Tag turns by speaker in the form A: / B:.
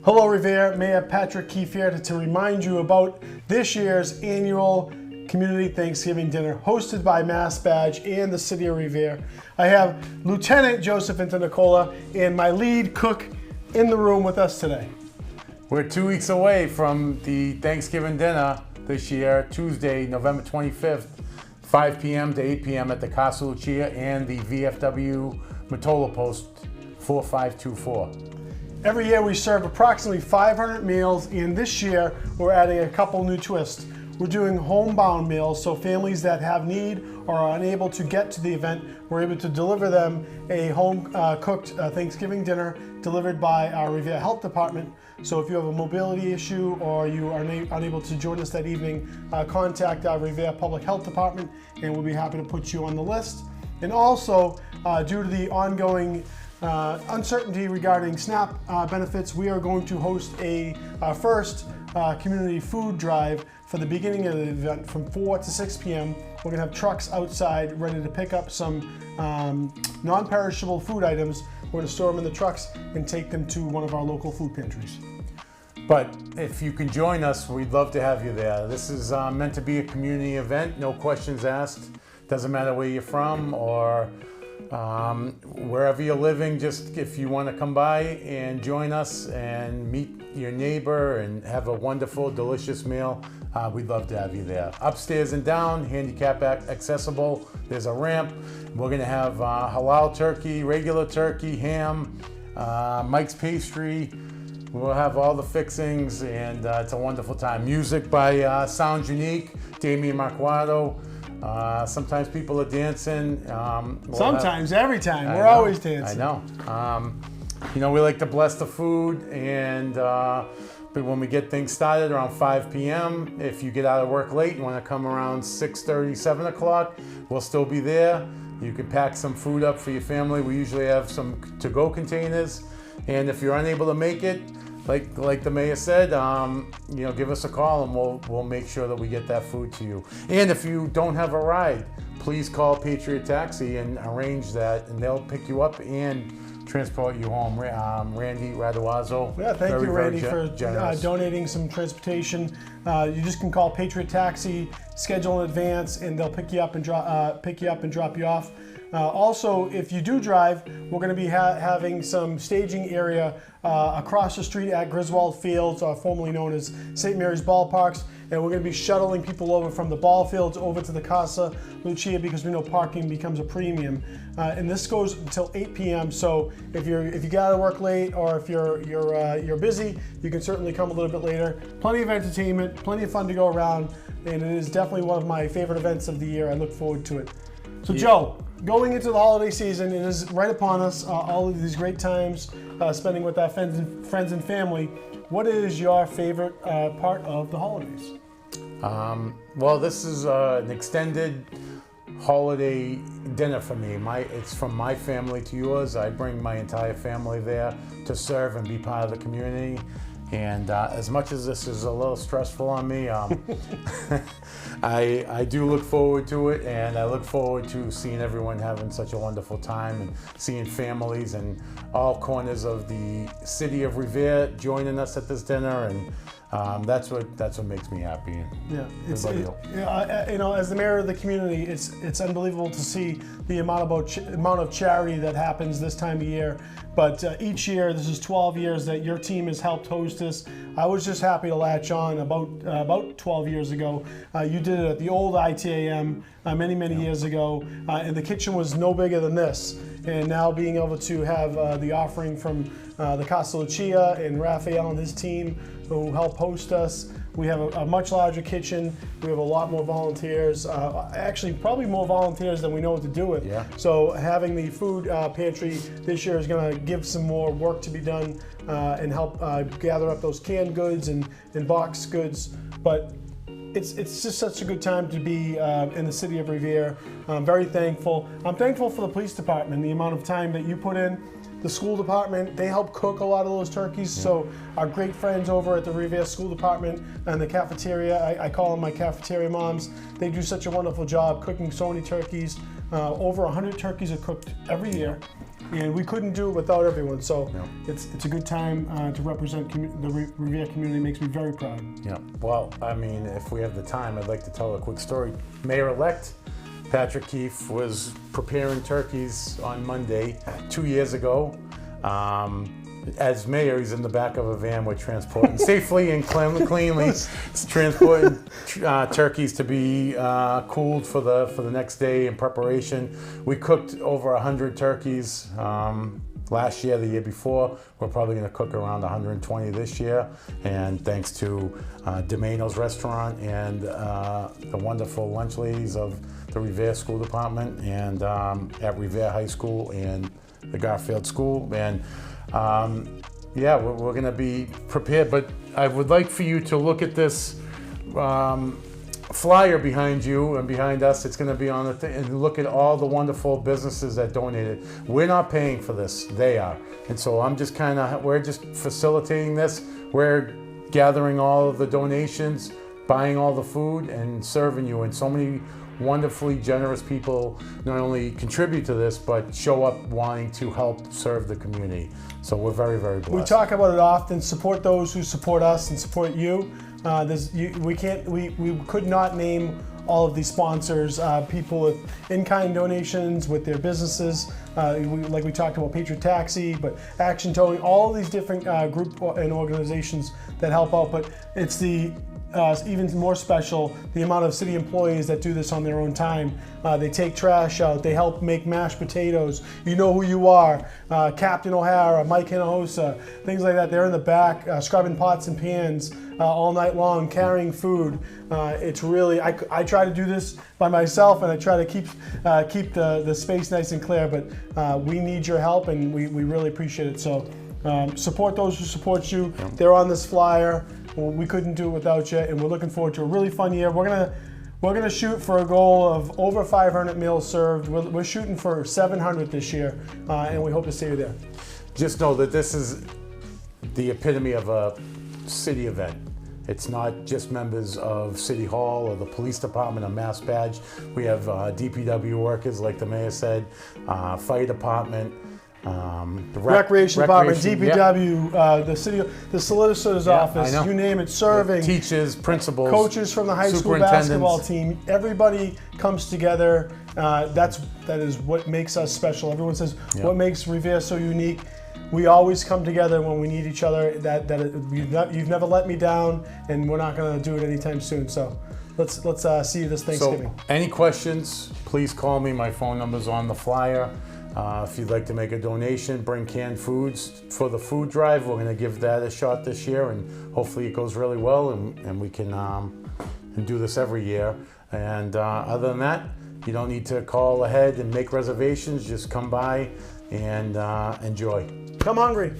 A: Hello Revere, Mayor Patrick here to remind you about this year's annual Community Thanksgiving Dinner hosted by Mass Badge and the City of Revere. I have Lieutenant Joe Internicola and my lead cook in the room with us today.
B: We're 2 weeks away from the Thanksgiving dinner this year, Tuesday, November 25th, 5 p.m. to 8 p.m. at the Casa, Lucia and the VFW Mottola Post 4524.
A: Every year we serve approximately 500 meals, and this year we're adding a couple new twists. We're doing homebound meals, so families that have need or are unable to get to the event, we're able to deliver them a home-cooked Thanksgiving dinner delivered by our Revere Health Department. So if you have a mobility issue or you are unable to join us that evening, contact our Revere Public Health Department and we'll be happy to put you on the list. And also, due to the ongoing uncertainty regarding SNAP benefits, we are going to host our first community food drive for the beginning of the event from 4 to 6 p.m. We're going to have trucks outside ready to pick up some non-perishable food items. We're going to store them in the trucks and take them to one of our local food pantries.
B: But if you can join us, we'd love to have you there. This is meant to be a community event, no questions asked. Doesn't matter where you're from or wherever you're living, just if you want to come by and join us and meet your neighbor and have a wonderful, delicious meal, we'd love to have you there. Upstairs and down, handicap accessible. There's a ramp. We're going to have halal turkey, regular turkey, ham, Mike's pastry. We'll have all the fixings, and it's a wonderful time. Music by Sounds Unique, Damian Marquardo. Sometimes people are dancing.
A: Sometimes, every time. We're always dancing.
B: I know. We like to bless the food, and but when we get things started around 5 p.m., if you get out of work late, you want to come around 6:30, 7 o'clock, we'll still be there. You can pack some food up for your family. We usually have some to-go containers, and if you're unable to make it, like the mayor said, give us a call and we'll make sure that we get that food to you. And if you don't have a ride, please call Patriot Taxi and arrange that, and they'll pick you up and transport you home. Randy Raduazzo.
A: Yeah, thank you, Randy, for donating some transportation. You just can call Patriot Taxi, schedule in advance, and they'll pick you up and drop you off. Also, if you do drive, we're going to be having some staging area across the street at Griswold Fields, formerly known as St. Mary's Ballparks, and we're going to be shuttling people over from the ball fields over to the Casa Lucia because we know parking becomes a premium. And this goes until 8 p.m. So if you get out of work late or if you're busy, you can certainly come a little bit later. Plenty of entertainment, plenty of fun to go around, and it is definitely one of my favorite events of the year. I look forward to it. So Joe, going into the holiday season, it is right upon us, all of these great times spending with our friends and family. What is your favorite part of the holidays?
B: Well, this is an extended holiday dinner for me. It's from my family to yours. I bring my entire family there to serve and be part of the community. And as much as this is a little stressful on me, I do look forward to it, and I look forward to seeing everyone having such a wonderful time and seeing families in all corners of the city of Revere joining us at this dinner, and that's what makes me happy.
A: Yeah, as the mayor of the community, it's unbelievable to see the amount of charity that happens this time of year. But each year, this is 12 years that your team has helped host us. I was just happy to latch on about 12 years ago. You did it at the old ITAM many years ago, and the kitchen was no bigger than this. And now being able to have the offering from the Casa Lucia and Raphael and his team who help host us. We have a much larger kitchen. We have a lot more volunteers. Actually, probably more volunteers than we know what to do with.
B: Yeah.
A: So having the food pantry this year is going to give some more work to be done and help gather up those canned goods and boxed goods. But it's just such a good time to be in the city of Revere. I'm very thankful. I'm thankful for the police department, the amount of time that you put in. The school department, they help cook a lot of those turkeys. Yeah. So our great friends over at the Revere School Department and the cafeteria, I call them my cafeteria moms. They do such a wonderful job cooking so many turkeys. Over 100 turkeys are cooked every year. and we couldn't do it without everyone. So it's a good time to represent the Revere community. Makes me very proud.
B: Yeah. Well, I mean, if we have the time, I'd like to tell a quick story. Mayor-elect Patrick Keefe was preparing turkeys on Monday 2 years ago. As mayor, he's in the back of a van with transporting safely and cleanly transporting turkeys to be cooled for the next day in preparation. We cooked over 100 turkeys last year, the year before. We're probably going to cook around 120 this year. And thanks to Domeno's restaurant and the wonderful lunch ladies of the Revere School Department and at Revere High School and the Garfield School. And yeah, we're going to be prepared, but I would like for you to look at this flyer behind you and behind us. It's going to be on the thing, and look at all the wonderful businesses that donated. We're not paying for this, they are. And so we're just facilitating this. We're gathering all of the donations, buying all the food, and serving you. And so many wonderfully generous people not only contribute to this, but show up wanting to help serve the community. So we're very, very blessed.
A: We talk about it often. Support those who support us and support you. We could not name all of these sponsors, people with in-kind donations with their businesses, like we talked about Patriot Taxi, but Action Towing, all of these different group and organizations that help out. But it's even more special, the amount of city employees that do this on their own time. They take trash out, they help make mashed potatoes. You know who you are. Captain O'Hara, Mike Hinojosa, things like that. They're in the back scrubbing pots and pans all night long, carrying food. It's really, I try to do this by myself, and I try to keep the space nice and clear, but we need your help, and we really appreciate it. So support those who support you. They're on this flyer. Well, we couldn't do it without you, and we're looking forward to a really fun year. We're gonna shoot for a goal of over 500 meals served. We're shooting for 700 this year, and we hope to see you there.
B: Just know that this is the epitome of a city event. It's not just members of City Hall or the police department, a mass badge. We have DPW workers, like the mayor said, fire department, the
A: recreation department, DPW, the city, the solicitor's office, you name it, serving,
B: teachers, principals,
A: coaches from the high school basketball team. Everybody comes together. That is what makes us special. Everyone says what makes Revere so unique. We always come together when we need each other. You've never let me down, and we're not going to do it anytime soon. So let's see you this Thanksgiving.
B: So any questions, please call me. My phone number's on the flyer. If you'd like to make a donation, bring canned foods for the food drive. We're going to give that a shot this year, and hopefully it goes really well, and we can do this every year. And other than that, you don't need to call ahead and make reservations. Just come by and enjoy.
A: Come hungry.